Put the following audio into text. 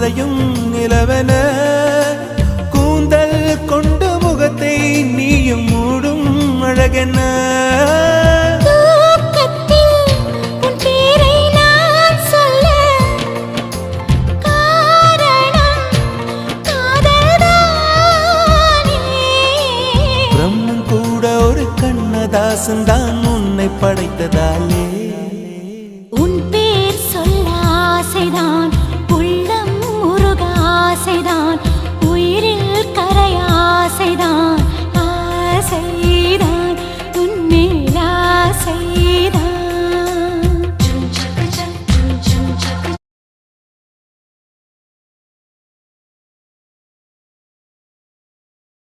மறையும் நிலவென கூந்தல் கொண்டு முகத்தை நீயும் மூடும் அழகென்ன தாசன்தான் உன்னை படைத்ததாலே உன் பேர் சொல்ல ஆசைதான்